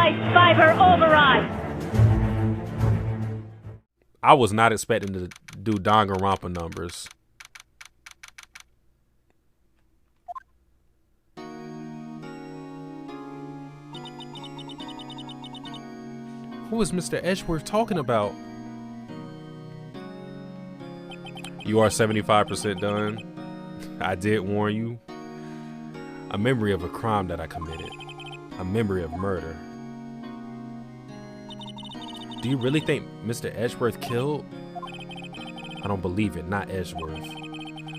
Ice Fiber Override. I was not expecting to do Danganronpa numbers. Who is Mr. Edgeworth talking about? You are 75% done. I did warn you. A memory of a crime that I committed. A memory of murder. Do you really think Mr. Edgeworth killed? I don't believe it, not Edgeworth.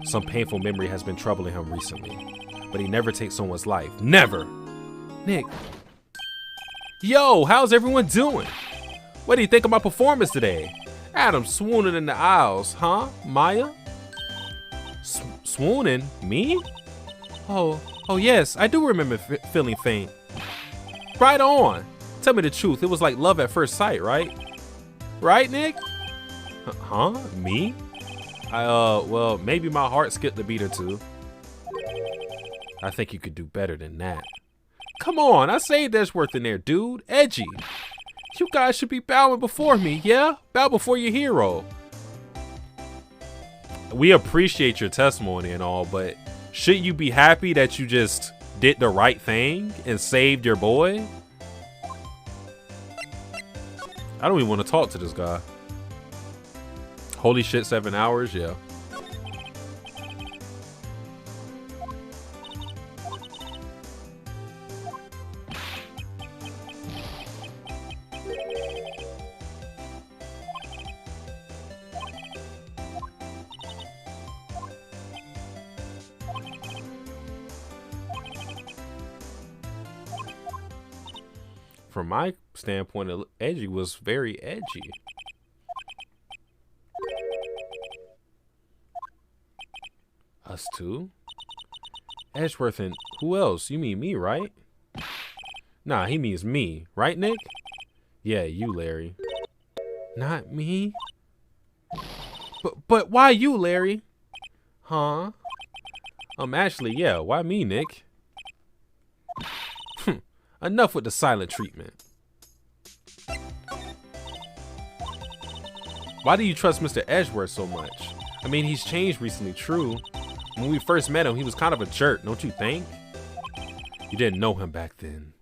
Some painful memory has been troubling him recently. But he never takes someone's life. Never! Nick. Yo, how's everyone doing? What do you think of my performance today? Adam swooning in the aisles, huh, Maya? Swooning? Me? Oh yes, I do remember feeling faint. Right on. Tell me the truth, it was like love at first sight, right? Right, Nick? Huh? Me? Well, maybe my heart skipped a beat or two. I think you could do better than that. Come on, I saved Edgeworth in there, dude. Edgy. You guys should be bowing before me, yeah? Bow before your hero. We appreciate your testimony and all, but should you be happy that you just did the right thing and saved your boy? I don't even want to talk to this guy. Holy shit, 7 hours? Yeah. From my standpoint, Edgy was very edgy. Us two? Edgeworth and who else? You mean me, right? Nah, he means me. Right, Nick? Yeah, you, Larry. Not me? But why you, Larry? Huh? Actually, yeah, why me, Nick? Enough with the silent treatment. Why do you trust Mr. Edgeworth so much? I mean, he's changed recently, true. When we first met him, he was kind of a jerk, don't you think? You didn't know him back then.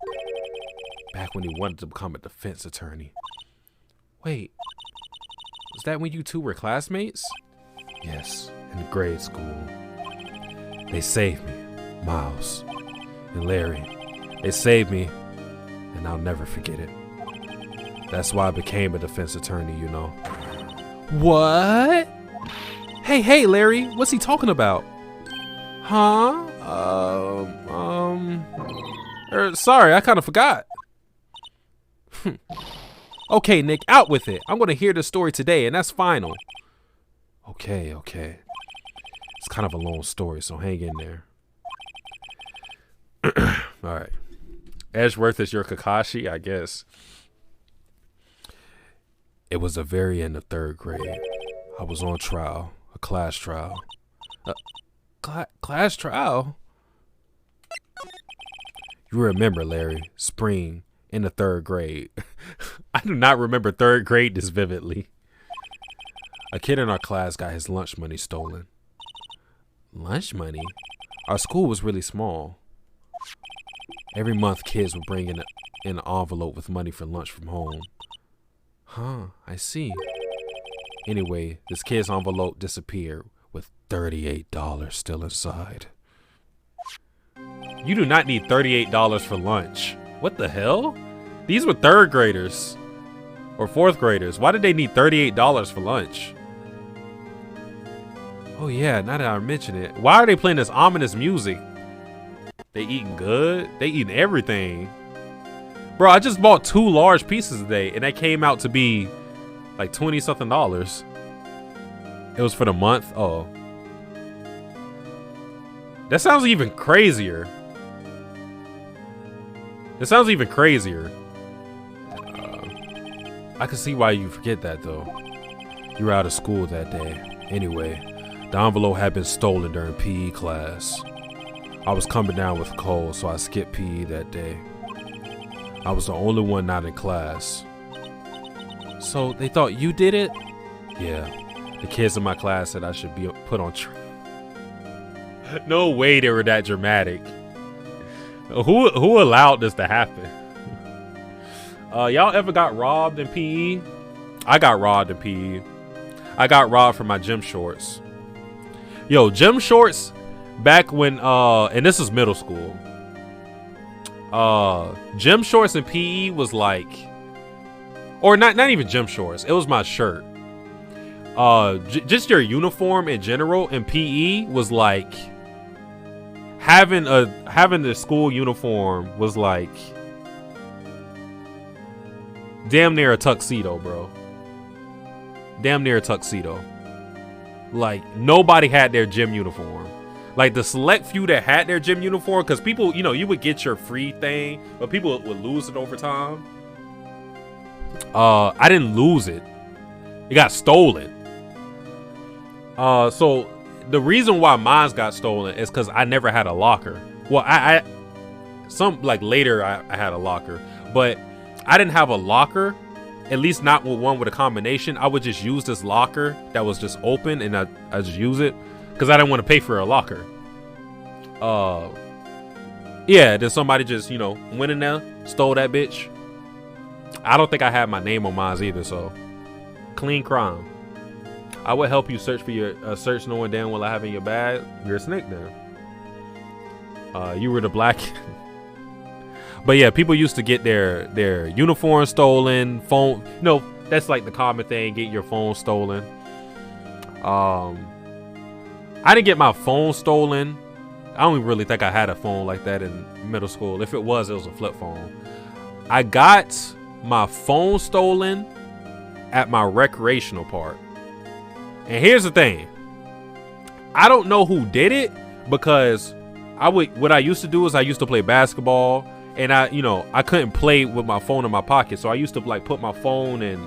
Back when he wanted to become a defense attorney. Wait, was that when you two were classmates? Yes, in grade school. They saved me, Miles and Larry. They saved me, and I'll never forget it. That's why I became a defense attorney, you know. What? Hey, Larry, what's he talking about? Huh? Sorry, I kind of forgot. Okay, Nick, out with it. I'm going to hear the story today, and that's final. Okay. It's kind of a long story, so hang in there. All right. Edgeworth is your Kakashi, I guess. It was the very end of third grade. I was on trial, a class trial. Class trial? You remember, Larry, spring in the third grade. I do not remember third grade this vividly. A kid in our class got his lunch money stolen. Lunch money? Our school was really small. Every month, kids would bring in an envelope with money for lunch from home. Huh, I see. Anyway, this kid's envelope disappeared with $38 still inside. You do not need $38 for lunch. What the hell? These were third graders or fourth graders. Why did they need $38 for lunch? Oh yeah, now that I mention it. Why are they playing this ominous music? They eating good? They eating everything. Bro, I just bought 2 large pieces today and they came out to be like 20 something dollars. It was for the month. Oh. That sounds even crazier. It sounds even crazier. I can see why you forget that though. You were out of school that day. Anyway, the envelope had been stolen during PE class. I was coming down with a cold, so I skipped PE that day. I was the only one not in class. So they thought you did it? Yeah. The kids in my class said I should be put on trial. No way they were that dramatic. Who allowed this to happen? Y'all ever got robbed in PE? I got robbed in PE. I got robbed for my gym shorts. Yo, gym shorts back when and this is middle school. Gym shorts in PE was like, or not even gym shorts. It was my shirt. Just your uniform in general in PE was like having the school uniform was like damn near a tuxedo, bro. Damn near a tuxedo. Like nobody had their gym uniform. Like the select few that had their gym uniform, because people, you know, you would get your free thing, but people would lose it over time. I didn't lose it. It got stolen. So the reason why mine got stolen is because I never had a locker. Well, I later I had a locker, but I didn't have a locker, at least not with one with a combination. I would just use this locker that was just open, and I just use it because I didn't want to pay for a locker. Yeah, then somebody just, you know, went in there, stole that bitch. I don't think I had my name on mine either, so clean crime. I would help you search for your search knowing damn well I have in your bag. You're a snake then. You were the black. But yeah, people used to get their uniform stolen, phone. You know, that's like the common thing, get your phone stolen. I didn't get my phone stolen. I don't really think I had a phone like that in middle school. If it was a flip phone. I got my phone stolen at my recreational park. And here's the thing. I don't know who did it, because what I used to do is I used to play basketball, and I couldn't play with my phone in my pocket. So I used to like put my phone in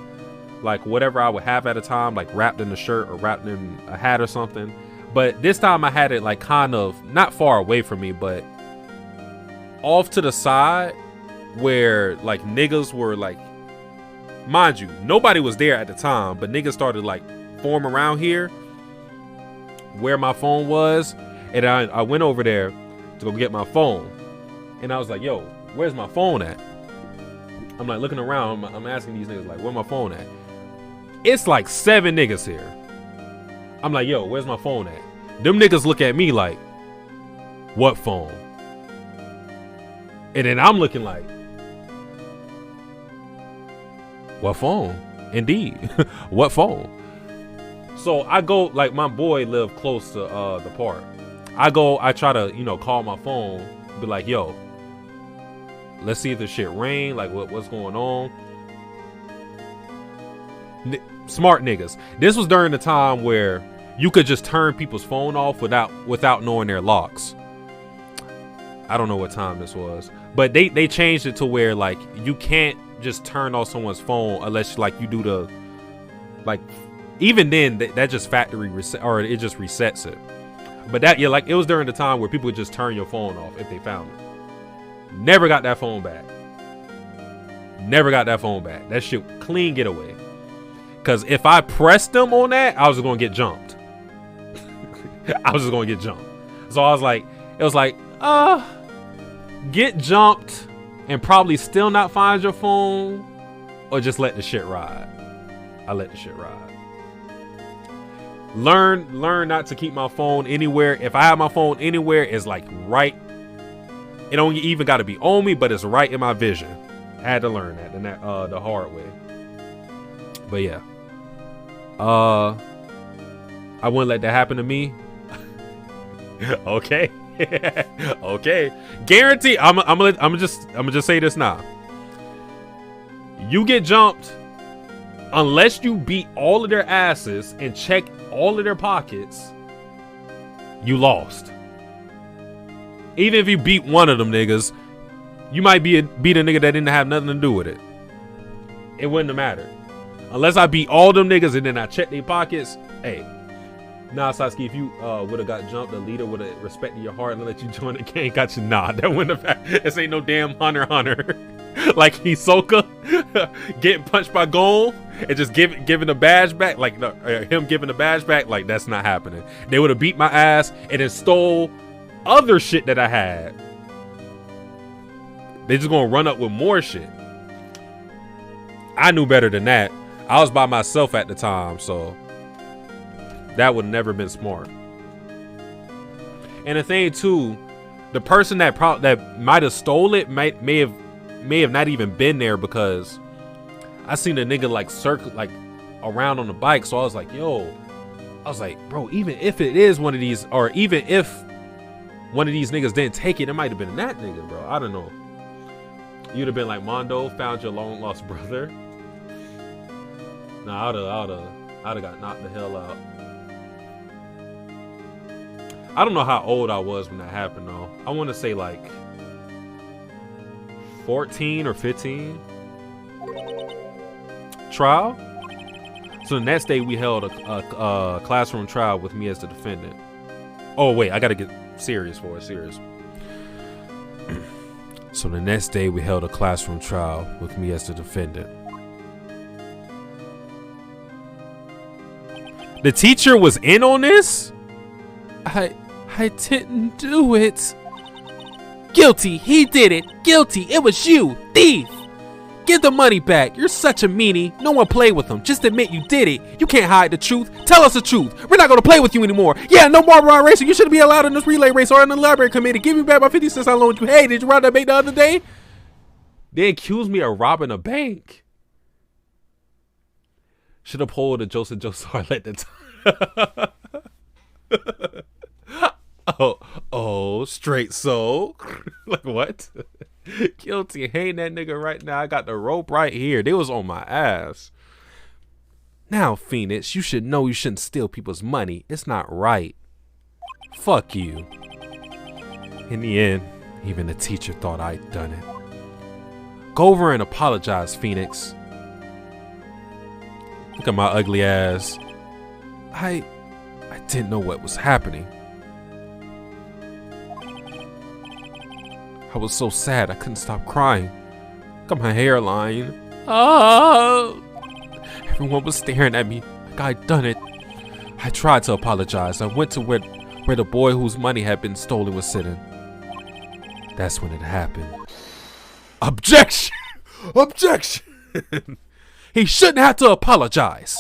like whatever I would have at a time, like wrapped in a shirt or wrapped in a hat or something. But this time I had it like kind of not far away from me, but off to the side where like niggas were like, mind you, nobody was there at the time, but niggas started like form around here where my phone was, and I went over there to go get my phone, and I was like, yo, where's my phone at? I'm like looking around, I'm asking these niggas like, where my phone at? It's like 7 niggas here. I'm like, yo, where's my phone at? Them niggas look at me like, what phone? And then I'm looking like, what phone? Indeed. What phone? So I go, like, my boy lived close to the park. I try to, you know, call my phone, be like, yo, let's see if this shit rain, like what's going on. Smart niggas. This was during the time where you could just turn people's phone off without knowing their locks. I don't know what time this was, but they changed it to where like you can't just turn off someone's phone unless like you do the, like, even then that just factory reset, or it just resets it. But that, yeah, like it was during the time where people would just turn your phone off if they found it. Never got that phone back. Never got that phone back. That shit clean getaway. Cause if I pressed them on that, I was just gonna get jumped. I was just gonna get jumped. So I was like, it was like, get jumped and probably still not find your phone, or just let the shit ride. I let the shit ride. Learn not to keep my phone anywhere. If I have my phone anywhere, it's like right. It don't even got to be on me, but it's right in my vision. I had to learn that, and that the hard way. But yeah, I wouldn't let that happen to me. Okay. Okay, guarantee. I'm gonna just say this now. You get jumped unless you beat all of their asses and check all of their pockets. You lost. Even if you beat one of them niggas, you might beat a nigga that didn't have nothing to do with it. It wouldn't have mattered. Unless I beat all them niggas and then I check their pockets. Hey, nah, Satsuki, if you would have got jumped, the leader would have respected your heart and let you join the gang. Got you. Nah, that wouldn't have. This ain't no damn hunter. like Hisoka getting punched by Gon and just giving the badge back, like him giving the badge back, like that's not happening. They would have beat my ass and then stole other shit that I had. They just gonna run up with more shit. I knew better than that. I was by myself at the time, so that would never been smart. And the thing too, the person that might have stole it may have not even been there, because I seen a nigga like circle like around on the bike. So I was like, yo, bro, even if it is one of these, or even if one of these niggas didn't take it, it might have been that nigga, bro. I don't know. You'd have been like, Mondo found your long lost brother. Nah, I'd have got knocked the hell out. I don't know how old I was when that happened though. I want to say like 14 or 15. Trial. So the next day we held a classroom trial with me as the defendant. Oh wait, I gotta get serious for it. Serious. So the next day we held a classroom trial with me as the defendant. The teacher was in on this? I didn't do it. Guilty, he did it. Guilty, it was you, thief. Give the money back. You're such a meanie. No one played with him. Just admit you did it. You can't hide the truth. Tell us the truth. We're not going to play with you anymore. Yeah, no more ride racing. You shouldn't be allowed in this relay race or in the library committee. Give me back my 50 cents I loaned you. Hey, did you rob that bank the other day? They accused me of robbing a bank. Should have pulled a Joseph Joestar at the time. Oh, straight so. Like what? Guilty. Hang that nigga right now. I got the rope right here. They was on my ass. Now, Phoenix, you should know you shouldn't steal people's money. It's not right. Fuck you. In the end, even the teacher thought I'd done it. Go over and apologize, Phoenix. Look at my ugly ass. I didn't know what was happening. I was so sad I couldn't stop crying. Got my hairline. Oh! Everyone was staring at me like I'd done it. I tried to apologize. I went to where the boy whose money had been stolen was sitting. That's when it happened. Objection! Objection! He shouldn't have to apologize.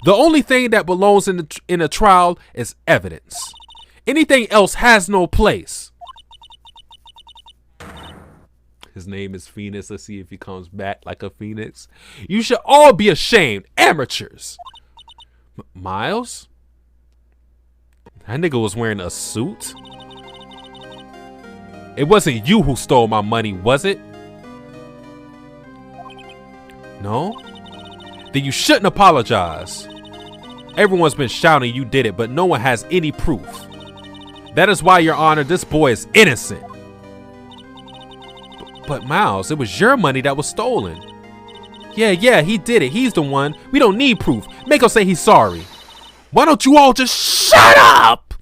The only thing that belongs in a trial is evidence. Anything else has no place. His name is Phoenix. Let's see if he comes back like a phoenix. You should all be ashamed. Amateurs. Miles? That nigga was wearing a suit? It wasn't you who stole my money, was it? No? Then you shouldn't apologize. Everyone's been shouting you did it, but no one has any proof. That is why, Your Honor, this boy is innocent. But Miles, it was your money that was stolen. Yeah, he did it. He's the one. We don't need proof. Make him say he's sorry. Why don't you all just shut up?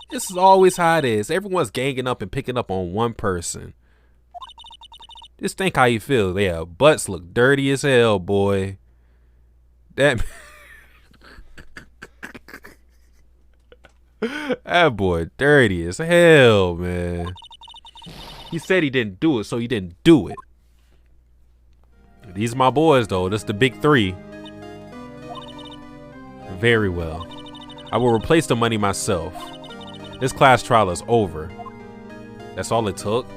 This is always how it is. Everyone's ganging up and picking up on one person. Just think how you feel. Yeah, butts look dirty as hell, boy. That boy dirty as hell, man. He said he didn't do it, so he didn't do it. These are my boys, though. That's the big three. Very well. I will replace the money myself. This class trial is over. That's all it took.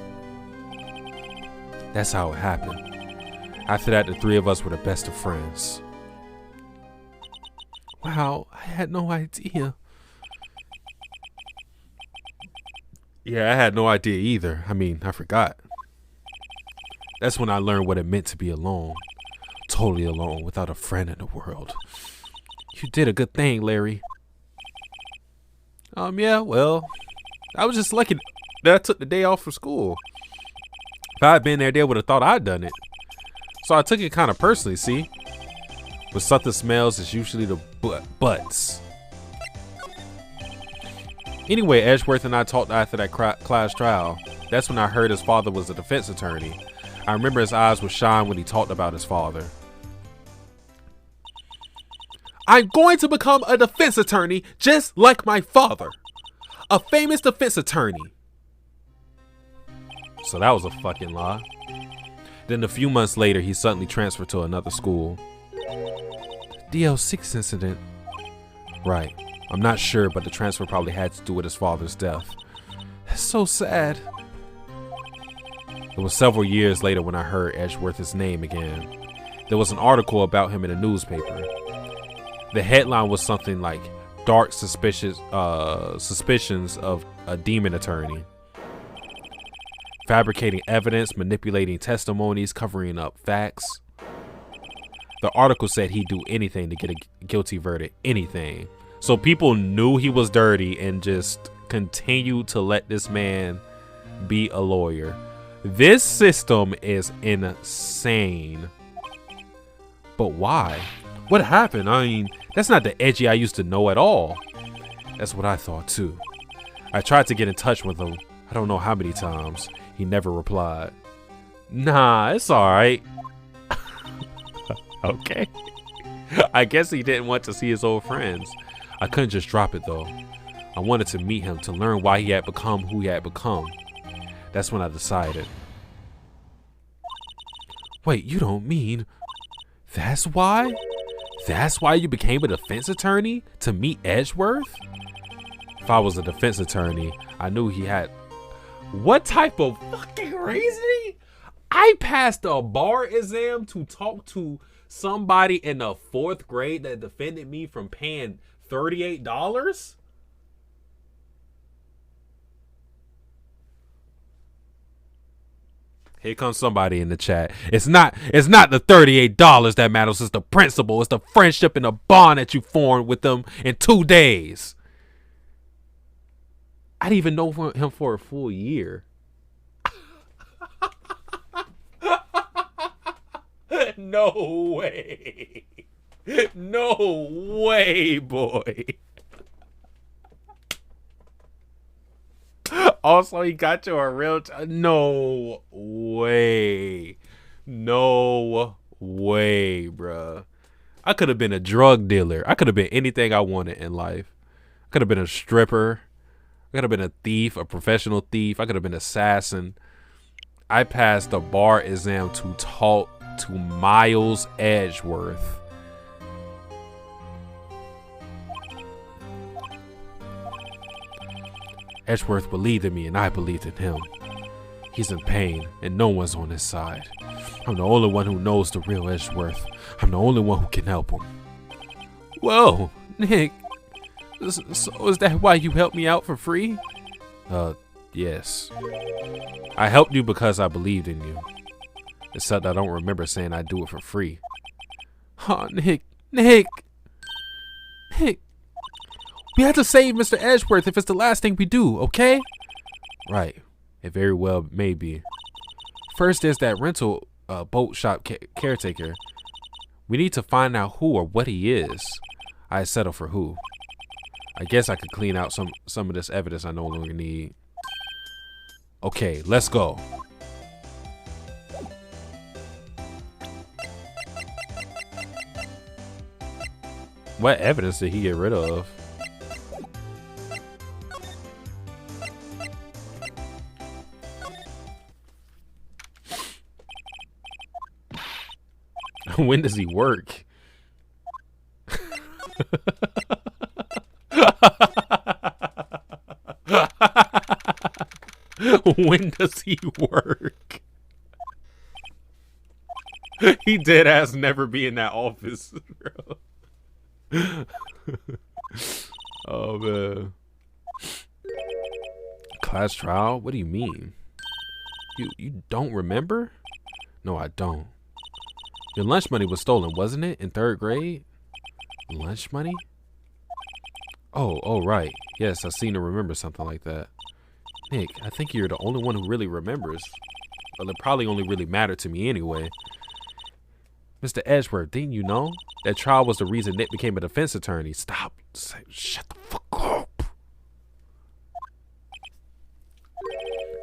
That's how it happened. After that, the three of us were the best of friends. Wow, I had no idea. Yeah, I had no idea either. I mean, I forgot. That's when I learned what it meant to be alone. Totally alone, without a friend in the world. You did a good thing, Larry. Yeah, well, I was just lucky that I took the day off from school. If I had been there, they would have thought I'd done it. So I took it kind of personally, see? But something smells is usually the butts. Anyway, Edgeworth and I talked after that class trial. That's when I heard his father was a defense attorney. I remember his eyes would shine when he talked about his father. I'm going to become a defense attorney just like my father. A famous defense attorney. So that was a fucking lie. Then a few months later, he suddenly transferred to another school. DL6 incident. Right. I'm not sure, but the transfer probably had to do with his father's death. That's so sad. It was several years later when I heard Edgeworth's name again. There was an article about him in a newspaper. The headline was something like dark suspicions of a demon attorney. Fabricating evidence, manipulating testimonies, covering up facts. The article said he'd do anything to get a guilty verdict. Anything. So people knew he was dirty and just continued to let this man be a lawyer. This system is insane. But why? What happened? I mean, that's not the Edgy I used to know at all. That's what I thought too. I tried to get in touch with him. I don't know how many times. He never replied. Nah, it's alright. Okay. I guess he didn't want to see his old friends. I couldn't just drop it though. I wanted to meet him to learn why he had become who he had become. That's when I decided. Wait, you don't mean that's why? That's why you became a defense attorney? To meet Edgeworth? If I was a defense attorney, I knew he had... What type of fucking reasoning? I passed a bar exam to talk to somebody in the 4th grade that defended me from paying $38? Here comes somebody in the chat. It's not the $38 that matters. It's the principle. It's the friendship and the bond that you formed with them in 2 days. I didn't even know him for a full year. No way. No way, boy. Also, he got you a real... No way. No way, bruh. I could have been a drug dealer. I could have been anything I wanted in life. I could have been a stripper. I could have been a thief, a professional thief. I could have been an assassin. I passed the bar exam to talk to Miles Edgeworth. Edgeworth believed in me and I believed in him. He's in pain and no one's on his side. I'm the only one who knows the real Edgeworth. I'm the only one who can help him. Whoa, Nick. So is that why you helped me out for free? Yes. I helped you because I believed in you. Except I don't remember saying I'd do it for free. Oh, Nick. We have to save Mr. Edgeworth if it's the last thing we do, okay? Right. It very well may be. First, there's that rental boat shop caretaker. We need to find out who or what he is. I settle for who. I guess I could clean out some of this evidence I no longer need. Okay, let's go. What evidence did he get rid of? When does he work? When does he work? He dead ass never be in that office, bro. Oh man. Class trial? What do you mean? You don't remember? No, I don't. Your lunch money was stolen, wasn't it? In 3rd grade? Lunch money? Oh, right. Yes, I seem to remember something like that. Nick, I think you're the only one who really remembers. Well, it probably only really mattered to me anyway. Mr. Edgeworth, didn't you know? That trial was the reason Nick became a defense attorney. Stop. Shut the fuck up.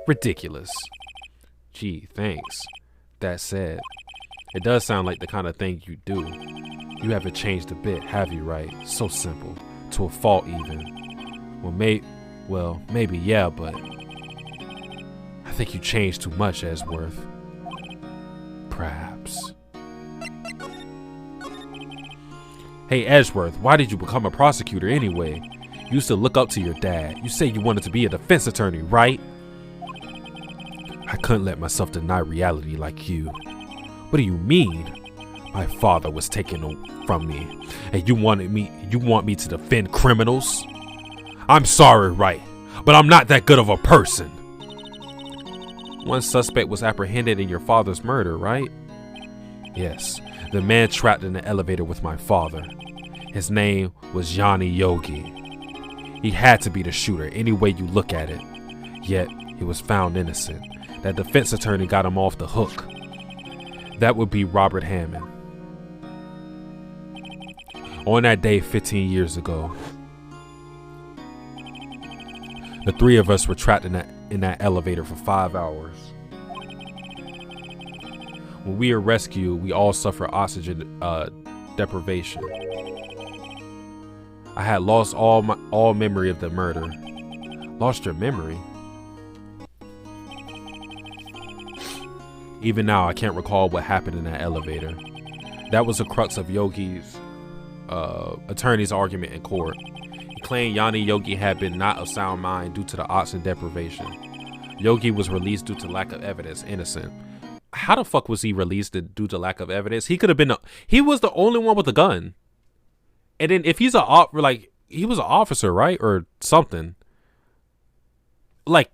Ridiculous. Gee, thanks. That said, it does sound like the kind of thing you do. You haven't changed a bit, have you, Wright? So simple. To a fault, even. Well, maybe, yeah, but I think you changed too much, Edgeworth. Perhaps. Hey, Edgeworth, why did you become a prosecutor anyway? You used to look up to your dad. You say you wanted to be a defense attorney, right? I couldn't let myself deny reality like you. What do you mean? My father was taken from me, and you want me to defend criminals? I'm sorry, Wright, but I'm not that good of a person. One suspect was apprehended in your father's murder, right? Yes, the man trapped in the elevator with my father. His name was Yanni Yogi. He had to be the shooter any way you look at it. Yet, he was found innocent. That defense attorney got him off the hook. That would be Robert Hammond. On that day 15 years ago, the three of us were trapped in that elevator for 5 hours. When we were rescued, we all suffered oxygen deprivation. I had lost all memory of the murder. Lost your memory? Even now, I can't recall what happened in that elevator. That was the crux of Yogi's attorney's argument in court. He claimed Yanni Yogi had been not of sound mind due to the oxygen deprivation. Yogi was released due to lack of evidence, innocent. How the fuck was he released due to lack of evidence? He could have been. He was the only one with a gun. And then if he's he was an officer, right, or something. Like,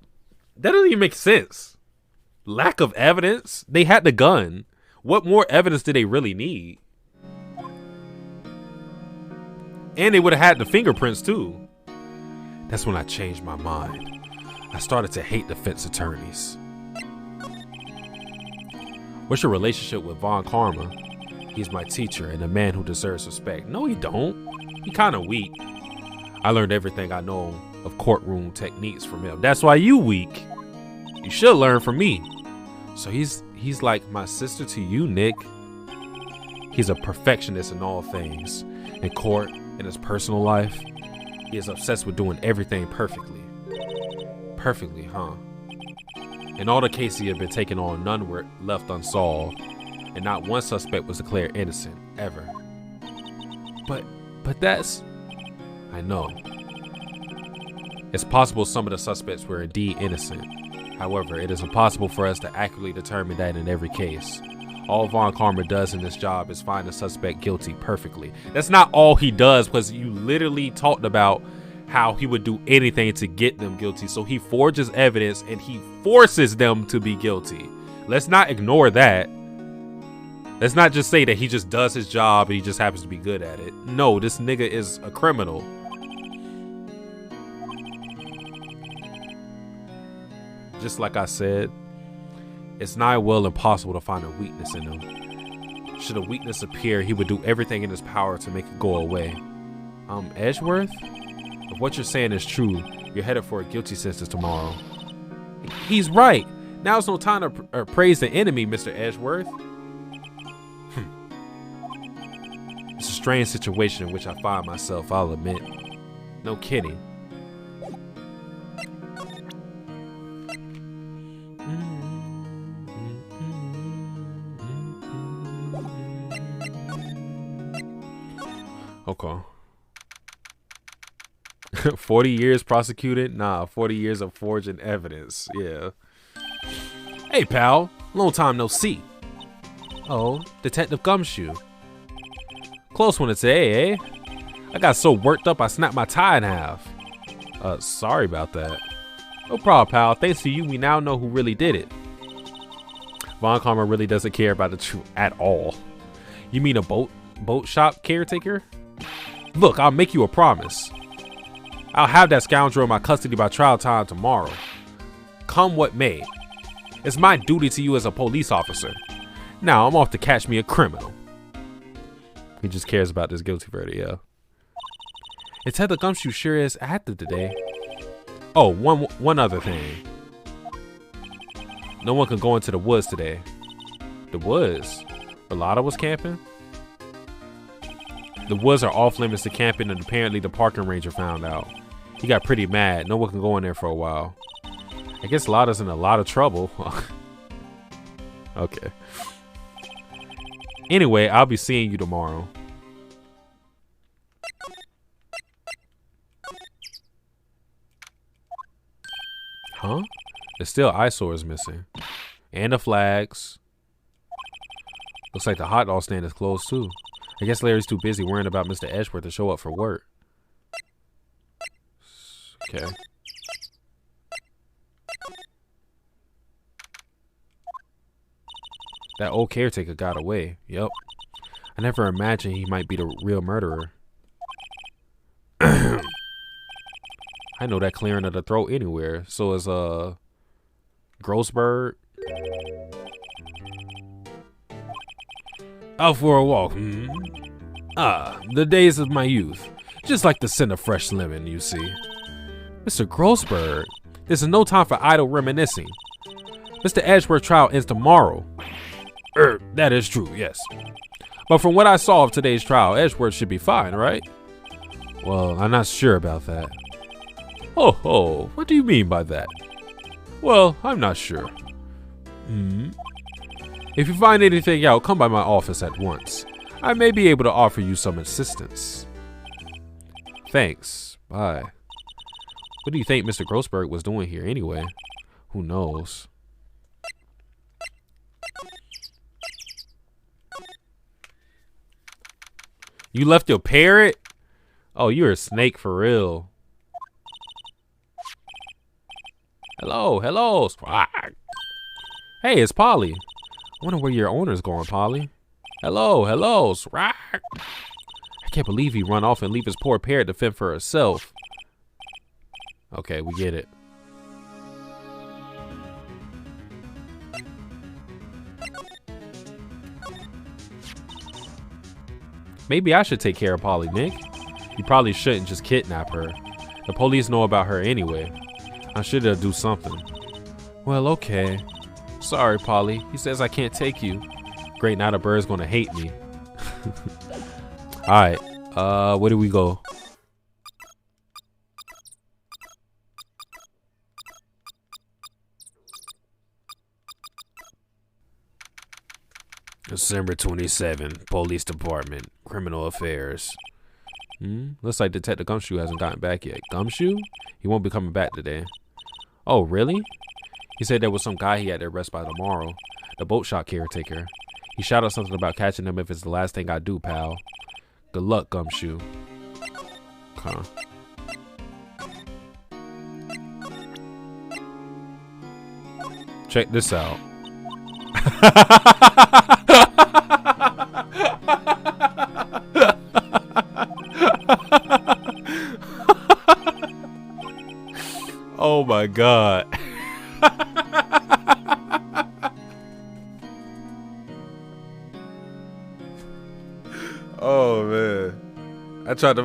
that doesn't even make sense. Lack of evidence. They had the gun. What more evidence did they really need? And they would have had the fingerprints too. That's when I changed my mind. I started to hate defense attorneys. What's your relationship with Von Karma? He's my teacher and a man who deserves respect. No, he don't. He kind of weak. I learned everything I know of courtroom techniques from him. That's why you weak. You should learn from me. So he's like my sister to you, Nick. He's a perfectionist in all things. In court, in his personal life, he is obsessed with doing everything perfectly. Perfectly, huh? In all the cases he had been taken on, none were left unsolved, and not one suspect was declared innocent, ever. But that's... I know. It's possible some of the suspects were indeed innocent. However, it is impossible for us to accurately determine that in every case. All Von Karma does in this job is find a suspect guilty perfectly. That's not all he does, because you literally talked about how he would do anything to get them guilty. So he forges evidence and he forces them to be guilty. Let's not ignore that. Let's not just say that he just does his job and he just happens to be good at it. No, this nigga is a criminal. Just like I said, it's nigh well impossible to find a weakness in him. Should a weakness appear, he would do everything in his power to make it go away. Edgeworth? If what you're saying is true, you're headed for a guilty sentence tomorrow. He's right. Now's no time to praise the enemy, Mr. Edgeworth. It's a strange situation in which I find myself, I'll admit. No kidding. Okay. 40 years prosecuted? Nah, 40 years of forging evidence. Yeah. Hey, pal. Long time no see. Oh, Detective Gumshoe. Close one today, eh? I got so worked up I snapped my tie in half. Sorry about that. No problem, pal. Thanks to you, we now know who really did it. Von Karma really doesn't care about the truth at all. You mean a boat shop caretaker? Look, I'll make you a promise. I'll have that scoundrel in my custody by trial time tomorrow. Come what may. It's my duty to you as a police officer. Now I'm off to catch me a criminal. He just cares about this guilty verdict, yeah. Detective Gumshoe sure is active today. Oh, one other thing. No one can go into the woods today. The woods? Bellotta was camping? The woods are off limits to camping, and apparently the parking ranger found out. He got pretty mad. No one can go in there for a while. I guess Lotta's in a lot of trouble. Okay. Anyway, I'll be seeing you tomorrow. Huh? There's still eyesores missing. And the flags. Looks like the hot dog stand is closed too. I guess Larry's too busy worrying about Mr. Edgeworth to show up for work. Okay. That old caretaker got away. Yep. I never imagined he might be the real murderer. I know that clearing of the throat anywhere. So is Grossberg. Out for a walk. Ah, the days of my youth. Just like the scent of fresh lemon, you see. Mr. Grossberg, this is no time for idle reminiscing. Mr. Edgeworth trial ends tomorrow. That is true, yes. But from what I saw of today's trial, Edgeworth should be fine, right? Well, I'm not sure about that. Oh, what do you mean by that? Well, I'm not sure. If you find anything out, come by my office at once. I may be able to offer you some assistance. Thanks. Bye. What do you think Mr. Grossberg was doing here anyway? Who knows? You left your parrot? Oh, you're a snake for real. Hello. Hey, it's Polly. I wonder where your owner's going, Polly. Hello. I can't believe he run off and leave his poor parrot to fend for herself. Okay, we get it. Maybe I should take care of Polly, Nick. You probably shouldn't just kidnap her. The police know about her anyway. I should do something. Well, okay. Sorry, Polly. He says I can't take you. Great, now the bird's gonna hate me. Alright, where do we go? December 27, Police Department, Criminal Affairs. Looks like Detective Gumshoe hasn't gotten back yet. Gumshoe? He won't be coming back today. Oh, really? He said there was some guy he had to arrest by tomorrow. The boat shop caretaker. He shouted something about catching him if it's the last thing I do, pal. Good luck, Gumshoe. Okay. Check this out. Oh my God. Oh man. I tried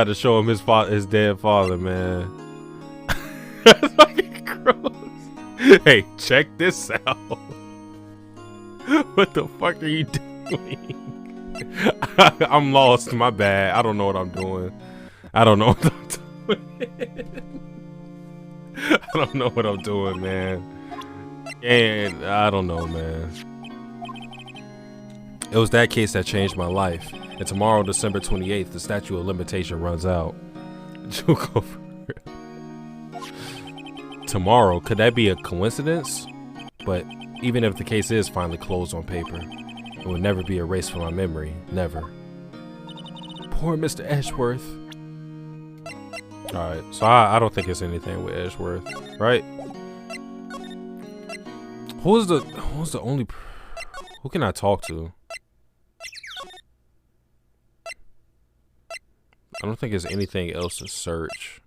to show him his dead father, man. That's fucking gross. Hey, check this out. What the fuck are you doing? I'm lost. My bad. I don't know what I'm doing. I don't know what I'm doing, man. And I don't know, man. It was that case that changed my life. And tomorrow, December 28th, the statute of limitation runs out. Tomorrow, could that be a coincidence? But even if the case is finally closed on paper, it will never be erased from my memory. Never. Poor Mr. Edgeworth. Alright, so I don't think it's anything with Edgeworth, right? Who can I talk to? I don't think there's anything else to search.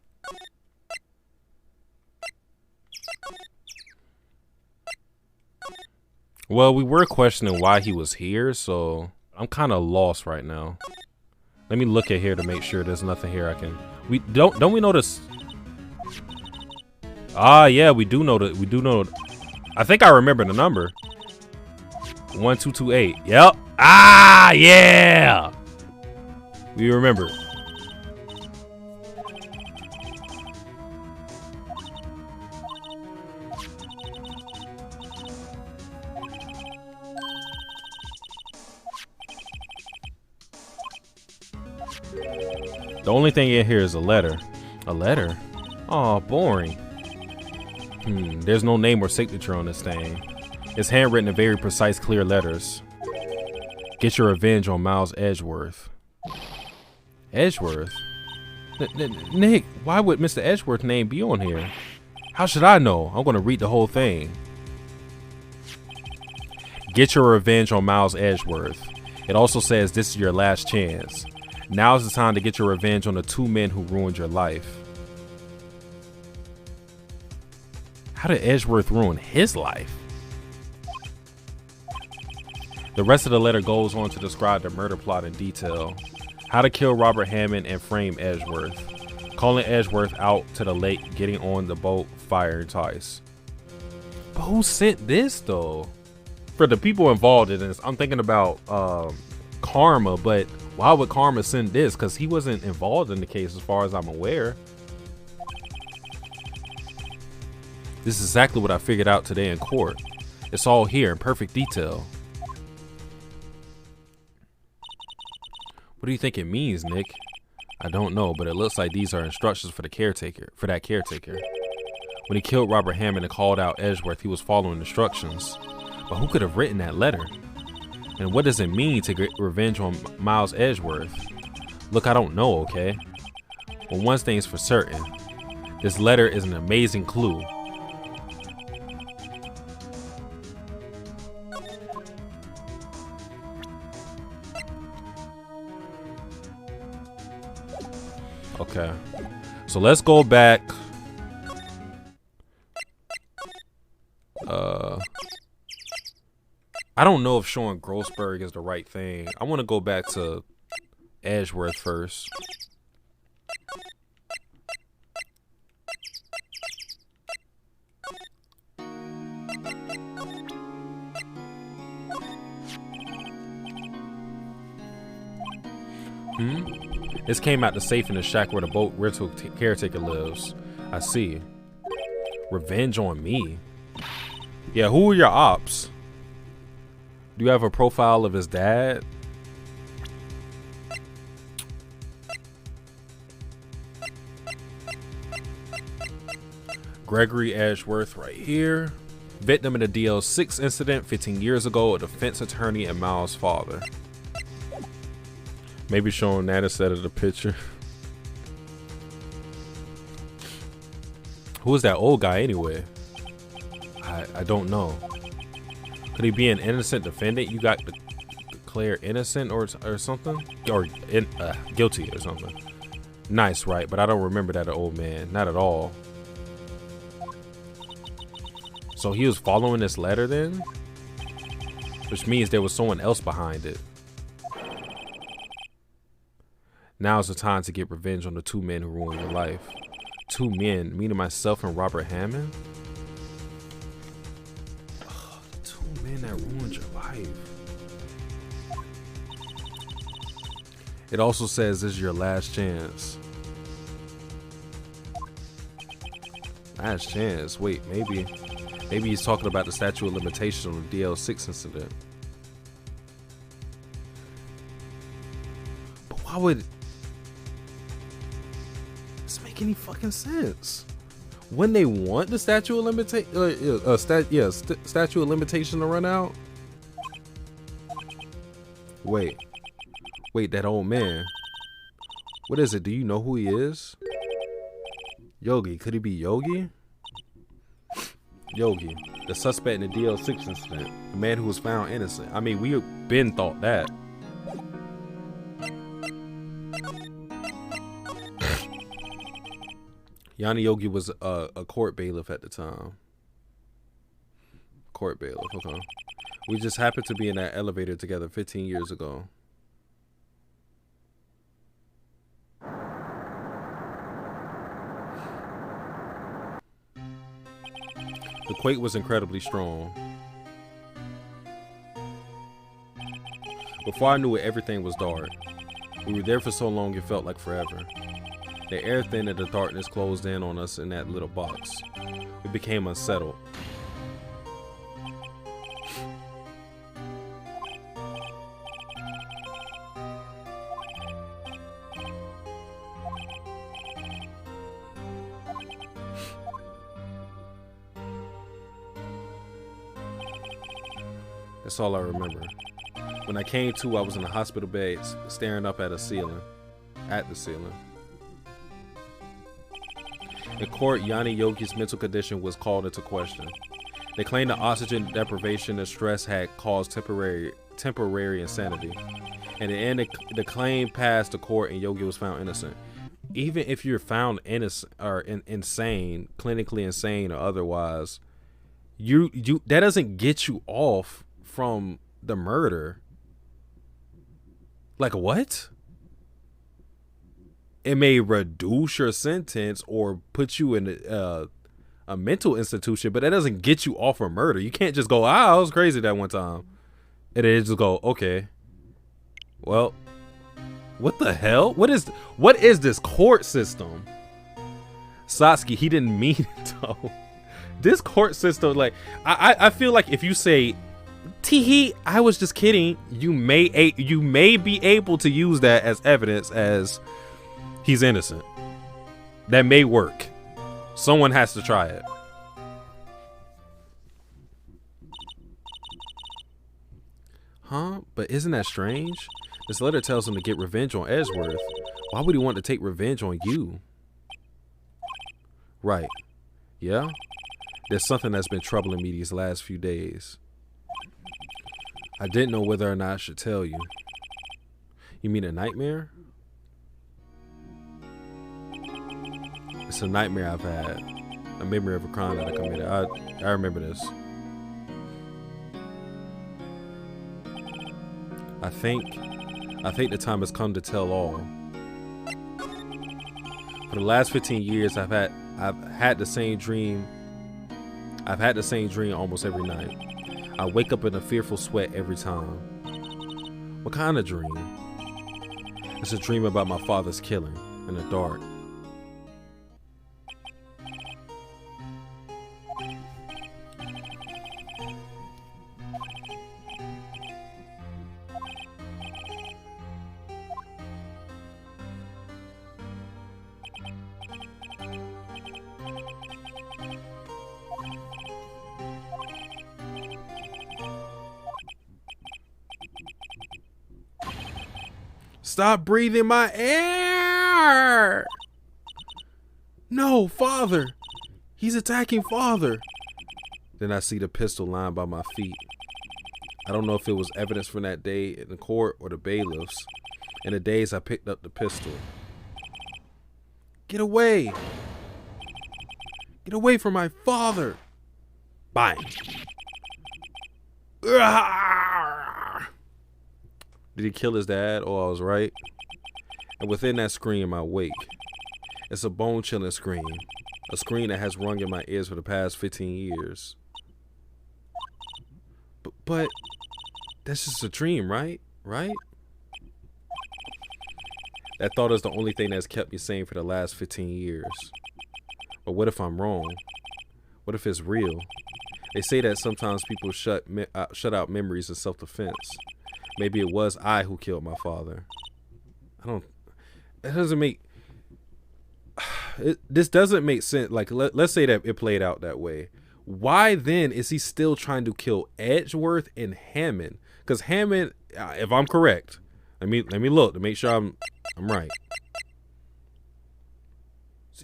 Well, we were questioning why he was here, so I'm kind of lost right now. Let me look at here to make sure there's nothing here I can. Don't we notice? Ah, yeah, we do know that. We do know. I think I remember the number. 1228. Yep. Ah, yeah. We remember. The only thing in here is a letter. A letter? Oh, boring. There's no name or signature on this thing. It's handwritten in very precise, clear letters. Get your revenge on Miles Edgeworth. Edgeworth? Nick, why would Mr. Edgeworth's name be on here? How should I know? I'm going to read the whole thing. Get your revenge on Miles Edgeworth. It also says this is your last chance. Now is the time to get your revenge on the two men who ruined your life. How did Edgeworth ruin his life? The rest of the letter goes on to describe the murder plot in detail. How to kill Robert Hammond and frame Edgeworth. Calling Edgeworth out to the lake, getting on the boat, firing twice. But who sent this though? For the people involved in this, I'm thinking about Karma, but why would Karma send this? Because he wasn't involved in the case as far as I'm aware. This is exactly what I figured out today in court. It's all here in perfect detail. What do you think it means, Nick? I don't know, but it looks like these are instructions for the caretaker, that caretaker. When he killed Robert Hammond and called out Edgeworth, he was following instructions. But who could have written that letter? And what does it mean to get revenge on Miles Edgeworth? Look, I don't know, okay? But one thing's for certain. This letter is an amazing clue. Okay, so let's go back. I don't know if showing Grossberg is the right thing. I want to go back to Edgeworth first. This came out the safe in the shack where the boat rental caretaker lives. I see. Revenge on me. Yeah, who are your ops? Do you have a profile of his dad? Gregory Edgeworth right here. Victim in the DL6 incident 15 years ago, a defense attorney and Miles' father. Maybe showing that instead of the picture. Who is that old guy anyway? I don't know. Could he be an innocent defendant? You got declared innocent or something? Or guilty or something. Nice, right? But I don't remember that old man. Not at all. So he was following this letter then? Which means there was someone else behind it. Now's the time to get revenge on the two men who ruined your life. Two men, meaning myself and Robert Hammond? Ugh, the two men that ruined your life. It also says this is your last chance. Last chance? Wait, maybe he's talking about the statute of limitations on the DL6 incident. But why would this make any fucking sense? When they want the statute of statute of limitation to run out? Wait, that old man. What is it? Do you know who he is? Yogi. Could he be Yogi? Yogi, the suspect in the DL6 incident, the man who was found innocent. I mean, we been thought that. Yanni Yogi was a court bailiff at the time. Court bailiff, okay. We just happened to be in that elevator together 15 years ago. The quake was incredibly strong. Before I knew it, everything was dark. We were there for so long it felt like forever. The air thinned and the darkness closed in on us in that little box. We became unsettled. That's all I remember. When I came to, I was in a hospital bed, staring up at the ceiling. In court, Yanni Yogi's mental condition was called into question. They claimed that oxygen deprivation and stress had caused temporary insanity. And in the end, the claim passed to court, and Yogi was found innocent. Even if you're found innocent or insane, clinically insane or otherwise, you that doesn't get you off from the murder. Like, what? It may reduce your sentence or put you in a mental institution, but that doesn't get you off of murder. You can't just go, I was crazy that one time. And then just go, okay. Well, what the hell? What is this court system? Satsuki, he didn't mean it though. This court system, like, I feel like if you say, Teehee, I was just kidding, you may be able to use that as evidence as he's innocent. That may work. Someone has to try it. Huh? But isn't that strange? This letter tells him to get revenge on Edgeworth. Why would he want to take revenge on you? Right. Yeah? There's something that's been troubling me these last few days. I didn't know whether or not I should tell you. You mean a nightmare? It's a nightmare I've had. A memory of a crime that I committed. I remember this. I think the time has come to tell all. For the last 15 years, I've had the same dream. I've had the same dream almost every night. I wake up in a fearful sweat every time. What kind of dream? It's a dream about my father's killing in the dark. Stop breathing my air! No, father! He's attacking father! Then I see the pistol lying by my feet. I don't know if it was evidence from that day in the court or the bailiffs. In the days I picked up the pistol. Get away! Get away from my father! Bang! Did he kill his dad? Oh, I was right. And within that scream, I wake. It's a bone-chilling scream. A scream that has rung in my ears for the past 15 years. But that's just a dream, right? Right? That thought is the only thing that's kept me sane for the last 15 years. But what if I'm wrong? What if it's real? They say that sometimes people shut out memories in self-defense. Maybe it was I who killed my father. That doesn't make, this doesn't make sense. Like, let's say that it played out that way. Why then is he still trying to kill Edgeworth and Hammond? Because Hammond, if I'm correct, let me look to make sure I'm right.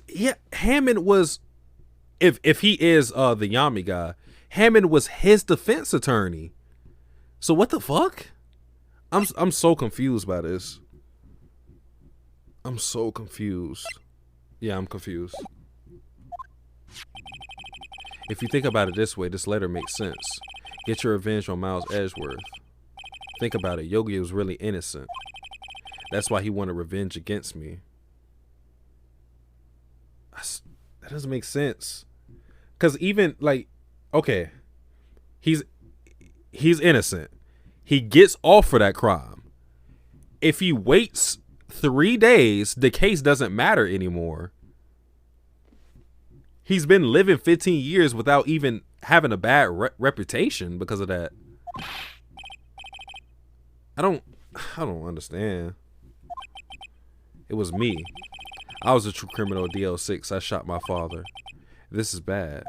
Yeah, Hammond was, if he is the Yami guy, Hammond was his defense attorney. So what the fuck? I'm so confused by this. I'm so confused. Yeah, I'm confused. If you think about it this way, this letter makes sense. Get your revenge on Miles Edgeworth. Think about it. Yogi was really innocent. That's why he wanted revenge against me. That doesn't make sense. Because even, like, Okay, he's innocent. He gets off for that crime. If he waits 3 days, the case doesn't matter anymore. He's been living 15 years without even having a bad reputation because of that. I don't understand. It was me. I was a true criminal. DL6. I shot my father. This is bad.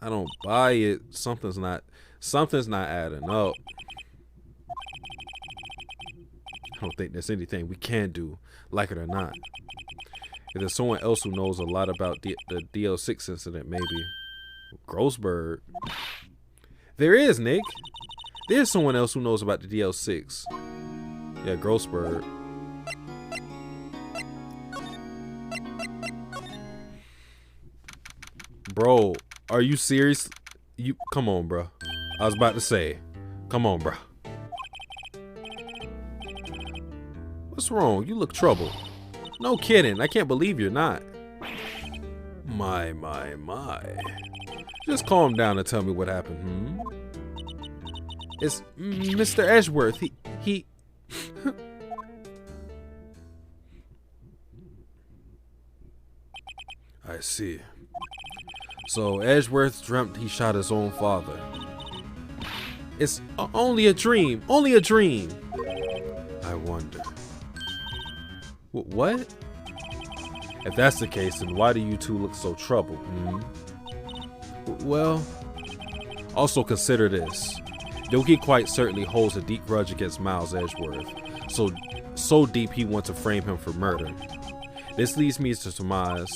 I don't buy it. Something's not adding up. I don't think there's anything we can do, like it or not. If there's someone else who knows a lot about the DL6 incident, maybe. Grossberg. There is, Nick. There's someone else who knows about the DL6. Yeah, Grossberg. Bro, are you serious? Come on, bro. I was about to say, come on, bro. What's wrong? You look troubled. No kidding. I can't believe you're not. My. Just calm down and tell me what happened, It's Mr. Edgeworth. He... I see. So Edgeworth dreamt he shot his own father. It's only a dream. Only a dream. I wonder. What? If that's the case, then why do you two look so troubled? Well, also consider this. Yogi quite certainly holds a deep grudge against Miles Edgeworth. So deep he wants to frame him for murder. This leads me to surmise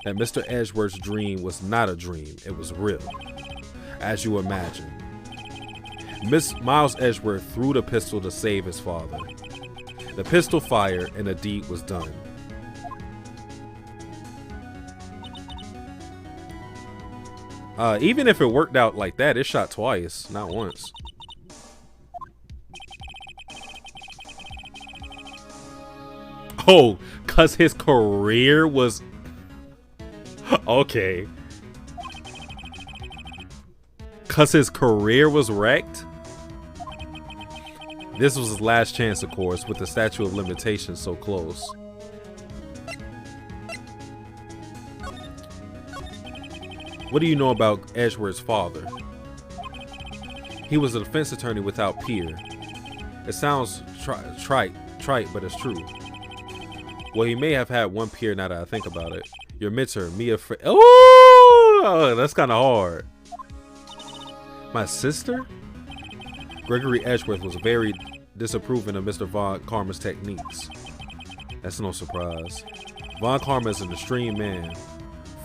that Mr. Edgeworth's dream was not a dream, it was real. As you imagine. Miles Edgeworth threw the pistol to save his father. The pistol fired and the deed was done. Even if it worked out like that, it shot twice, not once. Oh, cause his career was... Okay. Cause his career was wrecked? This was his last chance, of course, with the statute of limitations so close. What do you know about Edgeworth's father? He was a defense attorney without peer. It sounds trite, but it's true. Well, he may have had one peer now that I think about it. Your mentor, Mia Oh, that's kind of hard. My sister? Gregory Edgeworth was very disapproving of Mr. Von Karma's techniques. That's no surprise. Von Karma is an extreme man.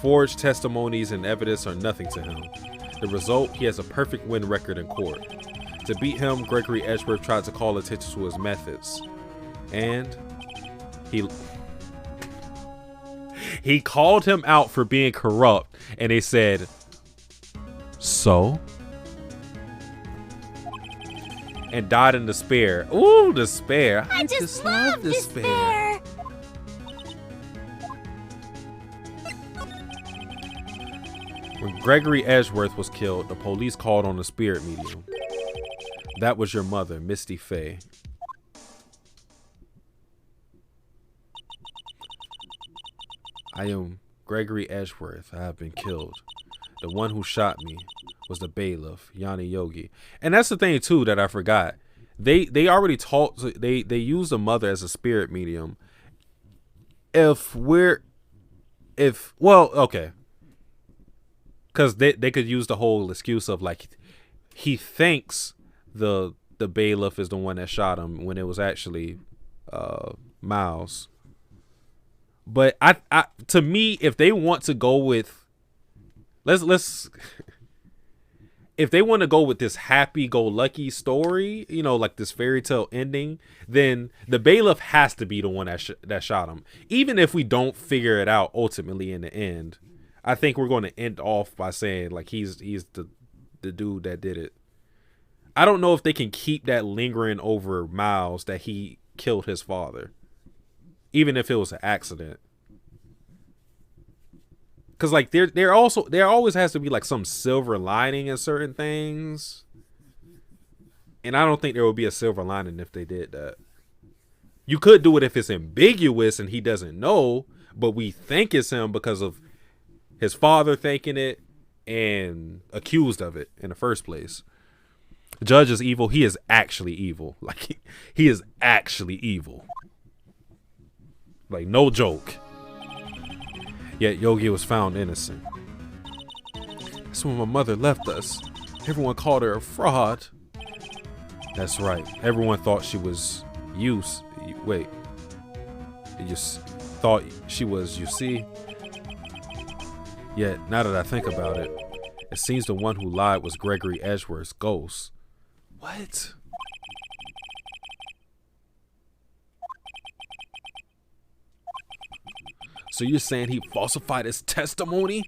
Forged testimonies and evidence are nothing to him. The result, he has a perfect win record in court. To beat him, Gregory Edgeworth tried to call attention to his methods. And he called him out for being corrupt, and they said, so? And died in despair. Ooh, despair. I just love despair. When Gregory Edgeworth was killed, the police called on the spirit medium. That was your mother, Misty Fay. I am Gregory Edgeworth. I have been killed. The one who shot me was the bailiff, Yanni Yogi. And that's the thing too that I forgot. They already taught. They use the mother as a spirit medium. Well, okay. Because they could use the whole excuse of like he thinks the bailiff is the one that shot him when it was actually Miles. But I to me, if they want to go with let's if they want to go with this happy-go-lucky story, you know, like this fairy tale ending, then the bailiff has to be the one that shot him. Even if we don't figure it out ultimately in the end, I think we're going to end off by saying like he's the dude that did it. I don't know if they can keep that lingering over Miles that he killed his father, even if it was an accident. Because like there always has to be like some silver lining in certain things, and I don't think there would be a silver lining if they did that. You could do it if it's ambiguous and he doesn't know, but we think it's him because of his father thinking it and accused of it in the first place. The judge is evil. He is actually evil. Like he is actually evil. Like no joke. Yet Yogi was found innocent. That's when my mother left us. Everyone called her a fraud. That's right. Everyone thought she was you just thought she was, you see. Yet, now that I think about it, it seems the one who lied was Gregory Edgeworth's ghost. What? So you're saying he falsified his testimony?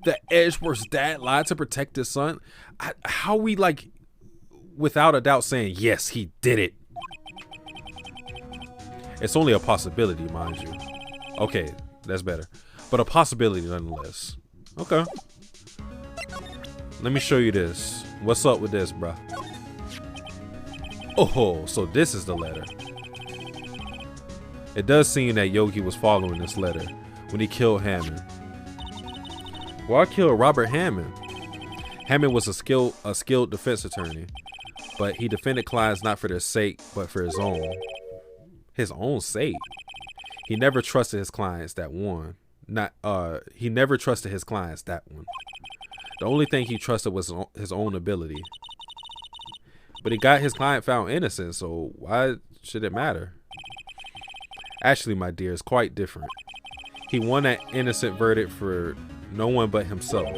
That Edgeworth's dad lied to protect his son? How we like, without a doubt, saying, yes, he did it? It's only a possibility, mind you. Okay, that's better. But a possibility nonetheless. Okay. Let me show you this. What's up with this, bruh? Oh, so this is the letter. It does seem that Yogi was following this letter when he killed Hammond. Why kill Robert Hammond? Hammond was a skilled defense attorney, but he defended clients not for their sake, but for his own. His own sake. He never trusted his clients that one. He never trusted his clients that one. The only thing he trusted was his own ability. But he got his client found innocent, so why should it matter? Actually, my dear, it's quite different. He won that innocent verdict for no one but himself.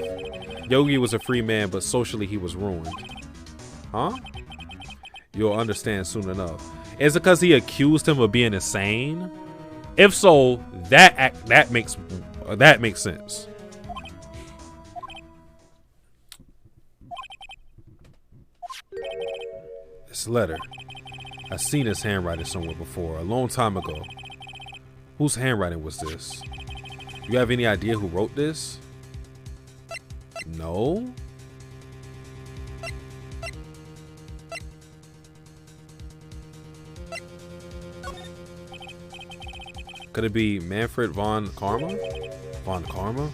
Yogi was a free man, but socially he was ruined. Huh? You'll understand soon enough. Is it because he accused him of being insane? If so, that makes sense. This letter. I've seen his handwriting somewhere before, a long time ago. Whose handwriting was this? You have any idea who wrote this? No? Could it be Manfred von Karma? Von Karma?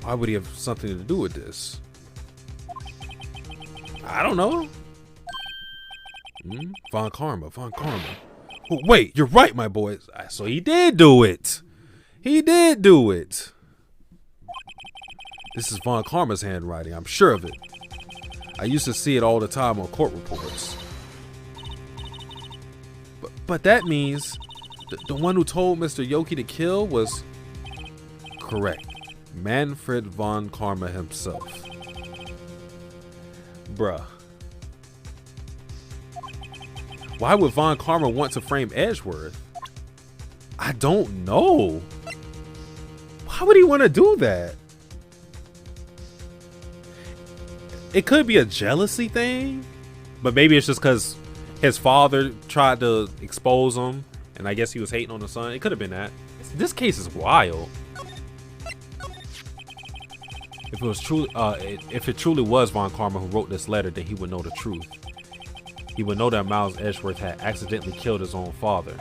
Why would he have something to do with this? I don't know. Von Karma. Oh, wait, you're right, my boy. So he did do it. He did do it. This is Von Karma's handwriting. I'm sure of it. I used to see it all the time on court reports. But that means the one who told Mr. Yoki to kill was correct. Manfred von Karma himself. Bruh. Why would Von Karma want to frame Edgeworth? I don't know. Why would he want to do that? It could be a jealousy thing, but maybe it's just because his father tried to expose him, and I guess he was hating on the son. It could have been that. This case is wild. If it truly was Von Karma who wrote this letter, then he would know the truth. He would know that Miles Edgeworth had accidentally killed his own father.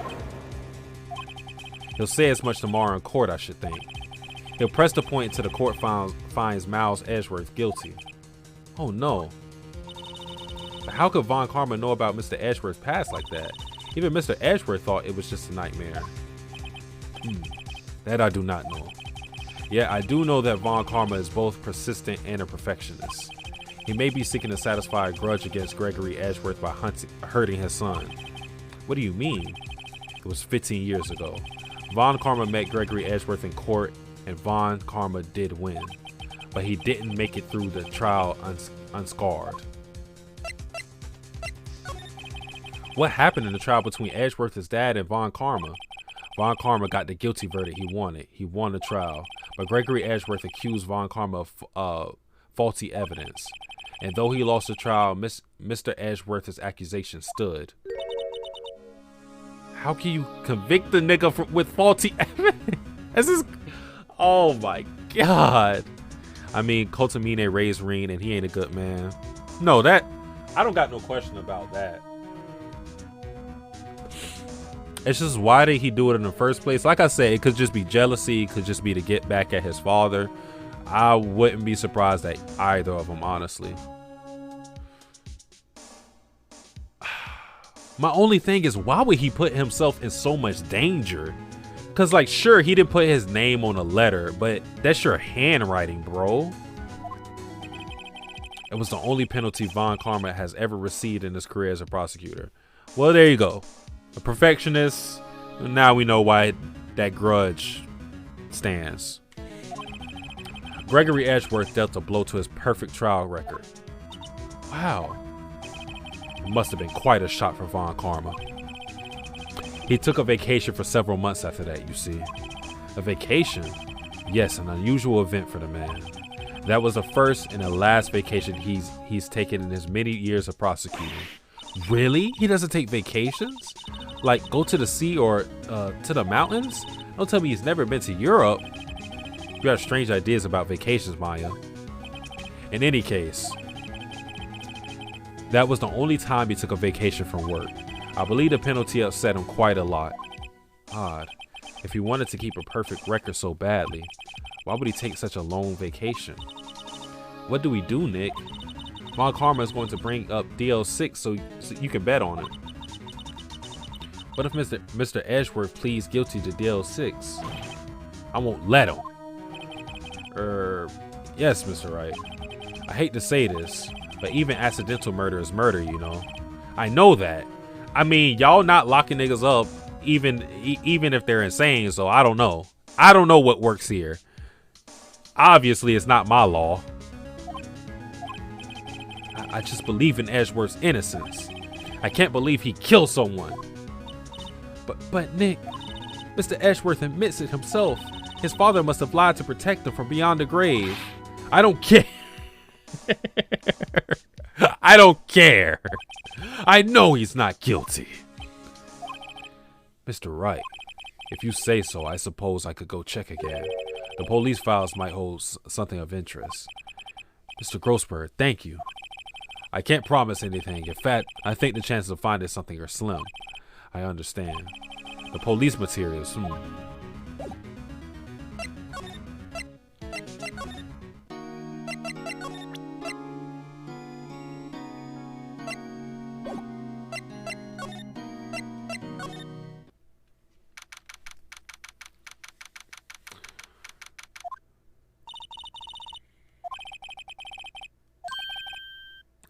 He'll say as much tomorrow in court, I should think. He'll press the point until the court finds Miles Edgeworth guilty. Oh no. But how could Von Karma know about Mr. Edgeworth's past like that? Even Mr. Edgeworth thought it was just a nightmare. That I do not know. Yet I do know that Von Karma is both persistent and a perfectionist. He may be seeking to satisfy a grudge against Gregory Edgeworth by hurting his son. What do you mean? It was 15 years ago. Von Karma met Gregory Edgeworth in court, and Von Karma did win. But he didn't make it through the trial unscarred. What happened in the trial between Edgeworth's dad and Von Karma? Von Karma got the guilty verdict he wanted. He won the trial. But Gregory Edgeworth accused Von Karma of faulty evidence. And though he lost the trial, Mr. Edgeworth's accusation stood. How can you convict the nigga with faulty evidence? Oh my God. I mean, Kotamine raised Rin, and he ain't a good man. No, that I don't got no question about that. It's just, why did he do it in the first place? Like I said, it could just be jealousy. It could just be to get back at his father. I wouldn't be surprised at either of them, honestly. My only thing is, why would he put himself in so much danger? Because, like, sure, he didn't put his name on a letter, but that's your handwriting, bro. It was the only penalty Von Karma has ever received in his career as a prosecutor. Well, there you go. A perfectionist. Now we know why that grudge stands. Gregory Edgeworth dealt a blow to his perfect trial record. Wow. It must have been quite a shot for Von Karma. He took a vacation for several months after that, you see. A vacation? Yes, an unusual event for the man. That was the first and the last vacation he's taken in his many years of prosecuting. Really? He doesn't take vacations? Like go to the sea or to the mountains? Don't tell me he's never been to Europe. You have strange ideas about vacations, Maya. In any case, that was the only time he took a vacation from work. I believe the penalty upset him quite a lot. Odd. If he wanted to keep a perfect record so badly, why would he take such a long vacation? What do we do, Nick? Von Karma is going to bring up DL6 so you can bet on it. What if Mr. Edgeworth pleads guilty to DL6? I won't let him. Yes, Mr. Wright. I hate to say this, but even accidental murder is murder, you know. I know that. I mean, y'all not locking niggas up even if they're insane, so I don't know. I don't know what works here. Obviously, it's not my law. I just believe in Edgeworth's innocence. I can't believe he killed someone. But Nick, Mr. Edgeworth admits it himself. His father must have lied to protect him from beyond the grave. I don't care. I don't care. I know he's not guilty. Mr. Wright, if you say so, I suppose I could go check again. The police files might hold something of interest. Mr. Grossberg, thank you. I can't promise anything. In fact, I think the chances of finding something are slim. I understand. The police materials,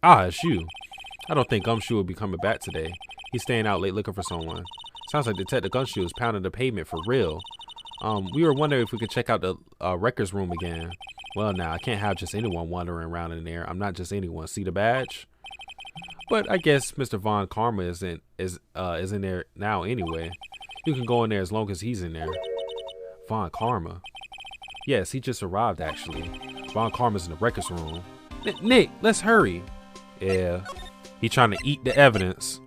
Ah, it's you. I don't think Gumshoe will be coming back today. He's staying out late looking for someone. Sounds like Detective Gumshoe is pounding the pavement for real. We were wondering if we could check out the records room again. Well, now I can't have just anyone wandering around in there. I'm not just anyone. See the badge? But I guess Mr. Von Karma is in there now anyway. You can go in there as long as he's in there. Von Karma? Yes, he just arrived actually. Von Karma's in the records room. Nick, let's hurry. Yeah, he trying to eat the evidence.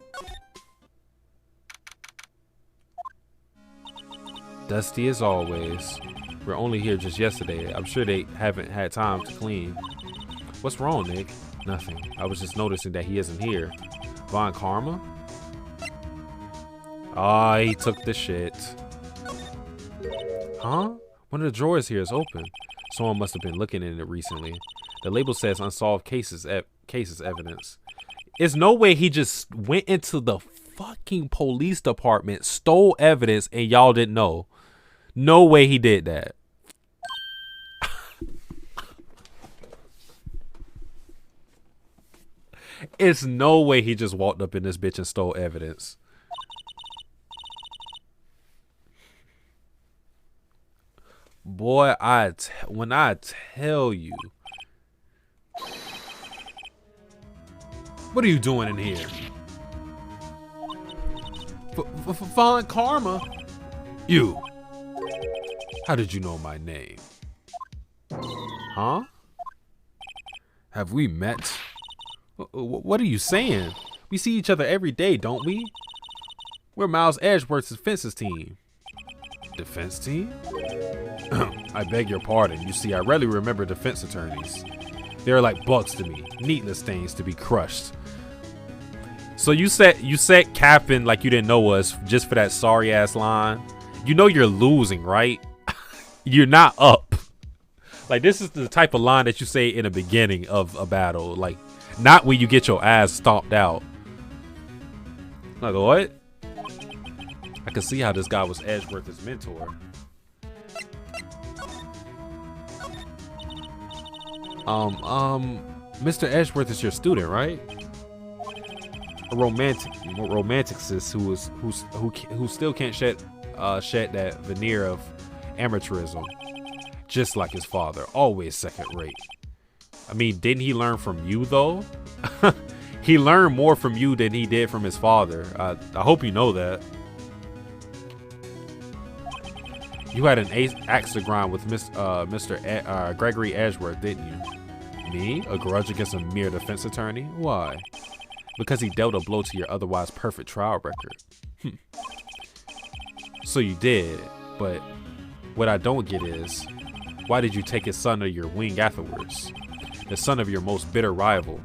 Dusty as always. We're only here just yesterday. I'm sure they haven't had time to clean. What's wrong, Nick? Nothing. I was just noticing that he isn't here. Von Karma? Ah, he took the shit. Huh? One of the drawers here is open. Someone must have been looking in it recently. The label says unsolved cases evidence. There's no way he just went into the fucking police department, stole evidence, and y'all didn't know. No way he did that. It's no way he just walked up in this bitch and stole evidence. Boy, when I tell you. What are you doing in here? Von Karma? You. How did you know my name? Huh? Have we met? What are you saying? We see each other every day, don't we? We're Miles Edgeworth's defense team. Defense team? I beg your pardon. You see, I rarely remember defense attorneys. They're like bugs to me, needless things to be crushed. So you said capping like you didn't know us just for that sorry ass line. You know you're losing, right? You're not up. Like, this is the type of line that you say in the beginning of a battle, like not when you get your ass stomped out. Like, what? I can see how this guy was Edgeworth's mentor. Mr. Edgeworth is your student, right? A romanticist who still can't shed that veneer of amateurism, just like his father, always second rate. I mean, didn't he learn from you though? He learned more from you than he did from his father. I hope you know that. You had an axe to grind with Mr. Gregory Edgeworth, didn't you? Me? A grudge against a mere defense attorney? Why? Because he dealt a blow to your otherwise perfect trial record. So you did, but what I don't get is, why did you take his son under your wing afterwards? The son of your most bitter rival.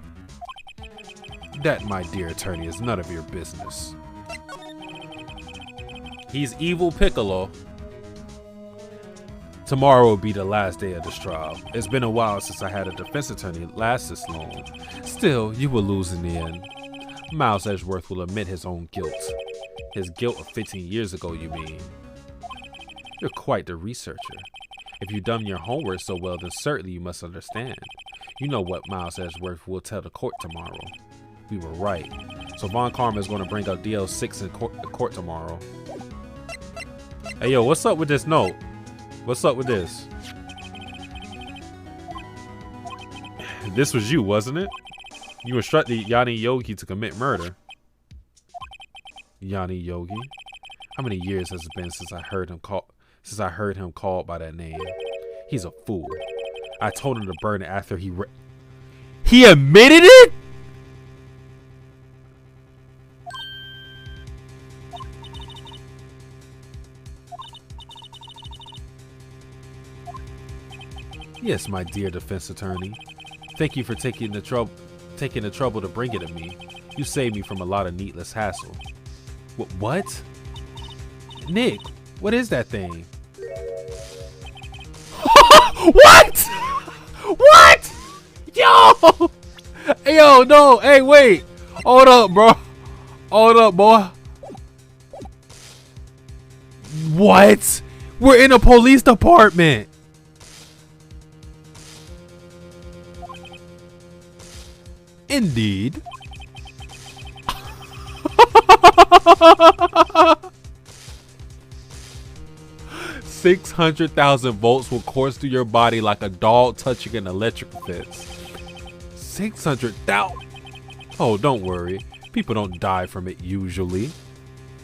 That, my dear attorney, is none of your business. He's evil Piccolo. Tomorrow will be the last day of this trial. It's been a while since I had a defense attorney last this long. Still, you will lose in the end. Miles Edgeworth will admit his own guilt. His guilt of 15 years ago, you mean? You're quite the researcher. If you've done your homework so well, then certainly you must understand. You know what Miles Edgeworth will tell the court tomorrow. We were right. So Von Karma is going to bring up DL6 in court tomorrow. Hey, yo, what's up with this note? What's up with this? This was you, wasn't it? You instructed Yanni Yogi to commit murder. Yanni Yogi? How many years has it been since I heard him called by that name? He's a fool. I told him to burn it after he admitted it? Yes, my dear defense attorney. Thank you for taking the trouble to bring it to me. You saved me from a lot of needless hassle. What? Nick, what is that thing? What? What? Yo! Yo, no. Hey, wait. Hold up, bro. Hold up, boy. What? We're in a police department. Indeed. $600,000 volts will course through your body like a dog touching an electric fence. 600,000. Oh, don't worry. People don't die from it usually.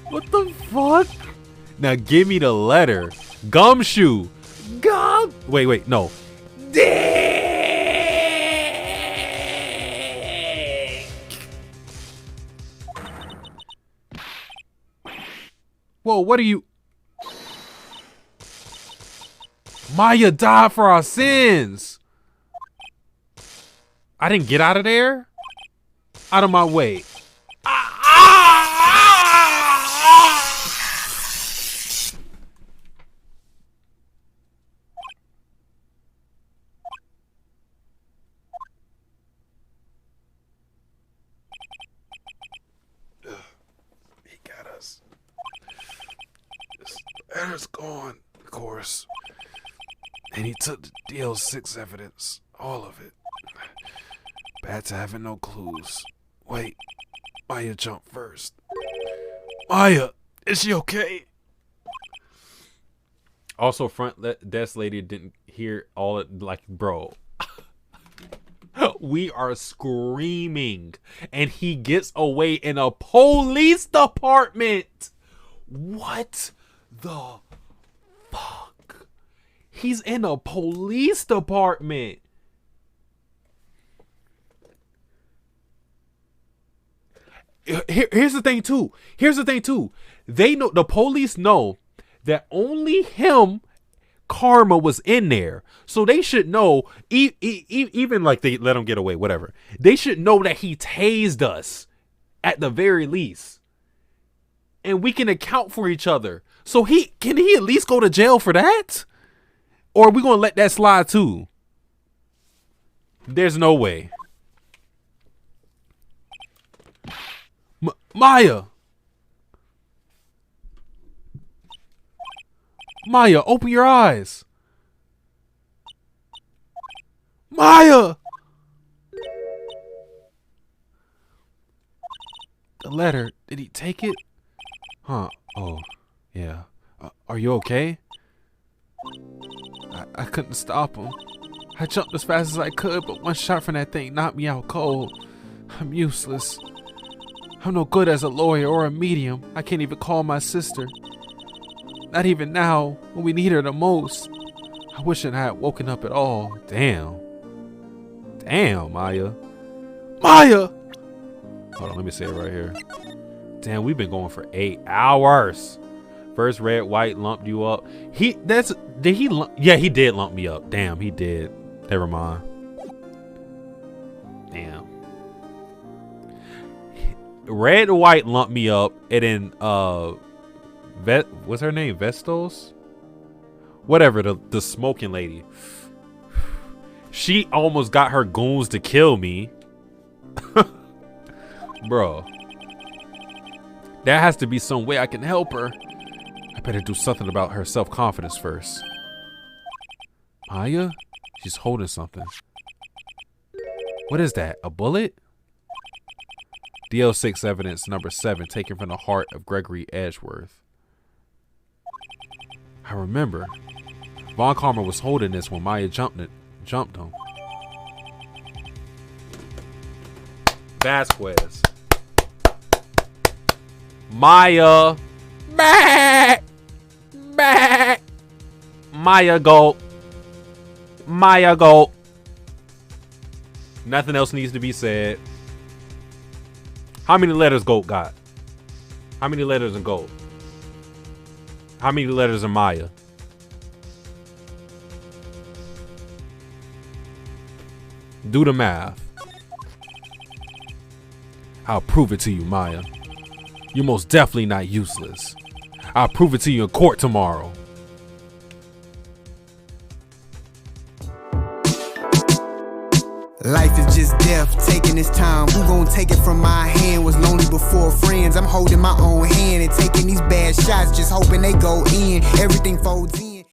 What the fuck? Now give me the letter. Gumshoe. Gum. Wait, no. Dick. Whoa, what are you? Maya died for our sins. I didn't get out of there. Out of my way. He got us. This letter's gone, of course. And he took the DL6 evidence. All of it. Bad to having no clues. Wait. Maya jumped first. Maya, is she okay? Also, front desk lady didn't hear all it. Like, bro. We are screaming. And he gets away in a police department. What the fuck? He's in a police department. Here's the thing too. They know, the police know that only him karma was in there. So they should know, even like they let him get away, whatever. They should know that he tased us at the very least. And we can account for each other. So can he at least go to jail for that? Or are we going to let that slide too? There's no way. Maya. Maya, open your eyes. Maya. The letter, did he take it? Huh. Oh, yeah. Are you okay? I couldn't stop him. I jumped as fast as I could, but one shot from that thing knocked me out cold. I'm useless. I'm no good as a lawyer or a medium. I can't even call my sister. Not even now, when we need her the most. I wish I had woken up at all. Damn. Damn, Maya. Maya! Hold on, let me say it right here. Damn, we've been going for 8 hours. First red, white lumped you up. Yeah, he did lump me up. Damn, he did. Never mind. Damn. Red and white lumped me up, and then what's her name? Vestos? Whatever, the smoking lady. She almost got her goons to kill me. Bro. There has to be some way I can help her. I better do something about her self-confidence first. Maya? She's holding something. What is that? A bullet? DL6 evidence number 7 taken from the heart of Gregory Edgeworth. I remember. Von Karma was holding this when Maya jumped him. Vasquez. Maya. Bah! Bah! Maya go. Maya go. Nothing else needs to be said. How many letters Gold got? How many letters in Gold? How many letters in Maya? Do the math. I'll prove it to you, Maya. You're most definitely not useless. I'll prove it to you in court tomorrow. Life is just death, taking its time. Who gon' take it from my hand? Was lonely before friends. I'm holding my own hand and taking these bad shots, just hoping they go in. Everything folds in.